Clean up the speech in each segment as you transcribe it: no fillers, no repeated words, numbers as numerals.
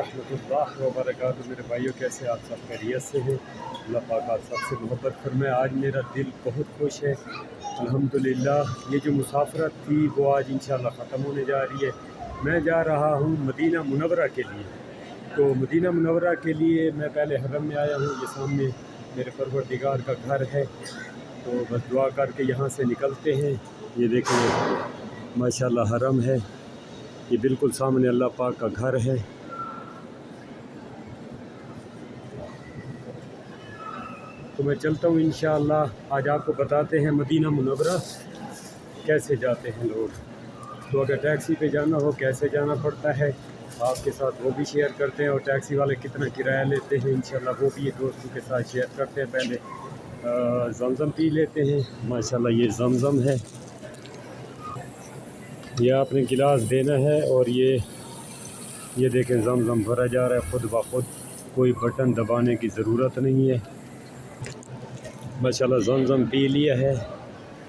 रहमतुल्लाह व बरकातुहू। मेरे भाइयों, कैसे आप सब खैरियत से हैं? अल्लाह पाक आप सबसे मोहब्बत फरमाए। आज मेरा दिल बहुत खुश है अल्हम्दुलिल्लाह। ये जो मुसाफरत थी वो आज इंशाअल्लाह ख़त्म होने जा रही है। मैं जा रहा हूँ मदीना मुनव्वरा के लिए। तो मदीना मुनव्वरा के लिए मैं पहले हरम में आया हूँ। ये सामने मेरे परवरदिगार का घर है, तो बस दुआ करके यहाँ से निकलते हैं। ये देखें माशाअल्लाह हरम है, ये बिल्कुल सामने अल्लाह पाक का घर है। तो मैं चलता हूँ इंशाअल्लाह। आज आपको बताते हैं मदीना मुनव्वरा कैसे जाते हैं लोग। तो अगर टैक्सी पे जाना हो कैसे जाना पड़ता है आपके साथ वो भी शेयर करते हैं, और टैक्सी वाले कितना किराया लेते हैं इंशाअल्लाह वो भी ये दोस्तों के साथ शेयर करते हैं। पहले ज़मज़म पी लेते हैं। माशाअल्लाह ये ज़मज़म है, ये आपने गिलास देना है और ये देखें ज़मज़म भरा जा रहा है खुद ब खुद, कोई बटन दबाने की ज़रूरत नहीं है। माशाअल्लाह ज़मज़म पी लिया है।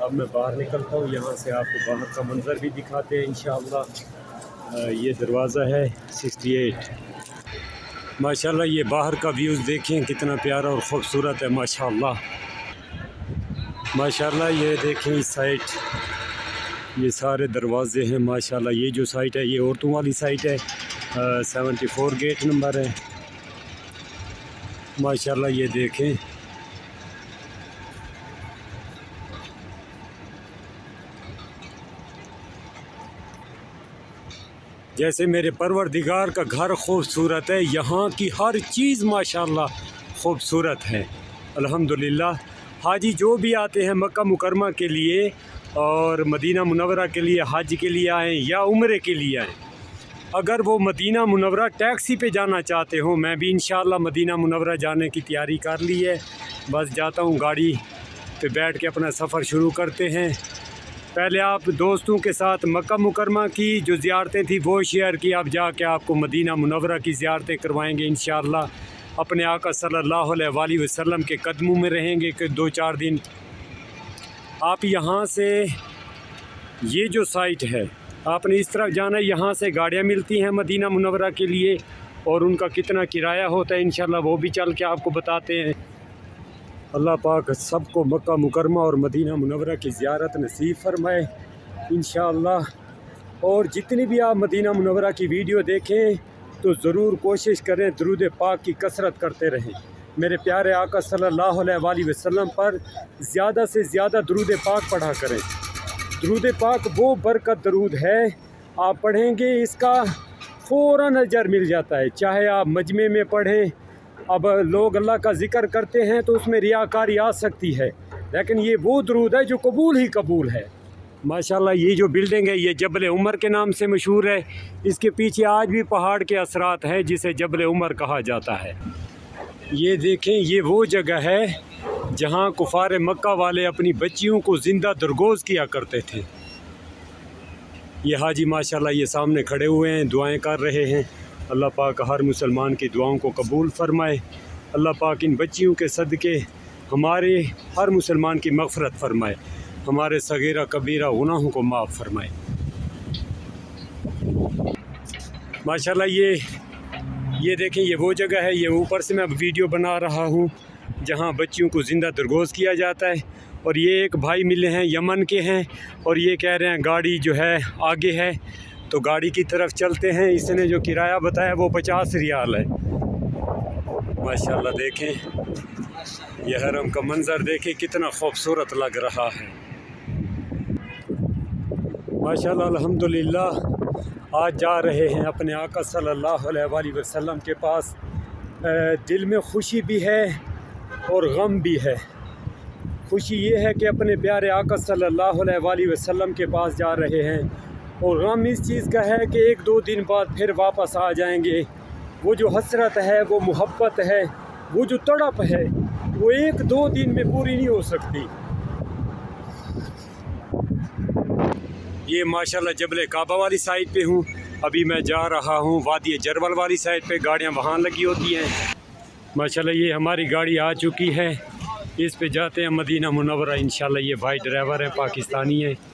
अब मैं बाहर निकलता हूँ, यहाँ से आपको बाहर का मंज़र भी दिखाते हैं इंशाअल्लाह। ये दरवाज़ा है 68। माशाअल्लाह ये बाहर का व्यूज़ देखें कितना प्यारा और ख़ूबसूरत है। माशाअल्लाह माशाअल्लाह ये देखें इस साइड ये सारे दरवाज़े हैं। माशाअल्लाह ये जो साइट है ये औरतों वाली साइट है, 74 गेट नंबर है। माशाअल्लाह ये देखें जैसे मेरे परवरदिगार का घर खूबसूरत है, यहाँ की हर चीज़ माशाअल्लाह खूबसूरत है अल्हम्दुलिल्लाह। हाजी जो भी आते हैं मक्का मुकरमा के लिए और मदीना मुनव्वरा के लिए, हज के लिए आएँ या उम्रे के लिए आएँ, अगर वो मदीना मुनव्वरा टैक्सी पे जाना चाहते हो, मैं भी इंशाअल्लाह मदीना मुनव्वरा जाने की तैयारी कर ली है। बस जाता हूँ, गाड़ी पे बैठ के अपना सफ़र शुरू करते हैं। पहले आप दोस्तों के साथ मक्का मुकरमा की जो ज़ियारतें थी वो शेयर की, अब जाके आपको मदीना मुनव्वरा की ज़ियारतें करवाएंगे इंशाअल्लाह। अपने आका सल्लल्लाहु अलैहि वसल्लम के कदमों में रहेंगे कि 2-4 दिन। आप यहाँ से ये जो साइट है आपने इस तरफ जाना है, यहाँ से गाड़ियाँ मिलती हैं मदीना मुनव्वरा के लिए और उनका कितना किराया होता है इंशाअल्लाह वो भी चल के आपको बताते हैं। अल्लाह पाक सबको मक्का मुकरमा और मदीना मुनव्वरा की ज़ियारत नसीब फरमाए इंशाअल्लाह। और जितनी भी आप मदीना मुनव्वरा की वीडियो देखें तो ज़रूर कोशिश करें दुरूद पाक की कसरत करते रहें। मेरे प्यारे आका सल्लल्लाहु अलैहि वसल्लम पर ज़्यादा से ज़्यादा दुरूद पाक पढ़ा करें। दुरूद पाक वो बरकत दरूद है, आप पढ़ेंगे इसका फ़ौरन अजर मिल जाता है। चाहे आप मजमे में पढ़ें, अब लोग अल्लाह का ज़िक्र करते हैं तो उसमें रियाकारी आ सकती है, लेकिन ये वो दरूद है जो कबूल ही कबूल है। माशाअल्लाह ये जो बिल्डिंग है ये जबल उमर के नाम से मशहूर है। इसके पीछे आज भी पहाड़ के असरात हैं जिसे जबल उमर कहा जाता है। ये देखें ये वो जगह है जहाँ कुफार मक्का वाले अपनी बच्चियों को ज़िंदा दरगोज़ किया करते थे। ये हाजी माशाअल्लाह ये सामने खड़े हुए हैं, दुआएं कर रहे हैं। अल्लाह पाक हर मुसलमान की दुआओं को कबूल फरमाए। अल्लाह पाक इन बच्चियों के सदक़े हमारे हर मुसलमान की मग़फ़रत फरमाए, हमारे सगीरा कबीरा गुनाहों को माफ़ फरमाए। माशाअल्लाह ये देखें ये वो जगह है, ये ऊपर से मैं अब वीडियो बना रहा हूँ जहाँ बच्चियों को ज़िंदा दरगोज़ किया जाता है। और ये एक भाई मिले हैं यमन के हैं और ये कह रहे हैं गाड़ी जो है आगे है, तो गाड़ी की तरफ चलते हैं। इसने जो किराया बताया वो 50 रियाल है। माशाअल्लाह देखें ये हरम का मंज़र देखें कितना खूबसूरत लग रहा है। माशाअल्लाह अल्हम्दुलिल्लाह। आज जा रहे हैं अपने आका सल्लल्लाहु अलैहि वसल्लम के पास। दिल में खुशी भी है और गम भी है। खुशी ये है कि अपने प्यारे आका सल्लल्लाहु अलैहि वसल्लम के पास जा रहे हैं, और गम इस चीज़ का है कि 1-2 दिन बाद फिर वापस आ जाएंगे। वो जो हसरत है, वो मोहब्बत है, वो जो तड़प है, वो 1-2 दिन में पूरी नहीं हो सकती। ये माशाअल्लाह जबल काबा वाली साइड पे हूँ, अभी मैं जा रहा हूँ वादी जरवल वाली साइड पे, गाड़ियाँ वहाँ लगी होती हैं। माशाअल्लाह ये हमारी गाड़ी आ चुकी है, इस पे जाते हैं मदीना मुनव्वरा इंशाअल्लाह। ये भाई ड्राइवर है, पाकिस्तानी है।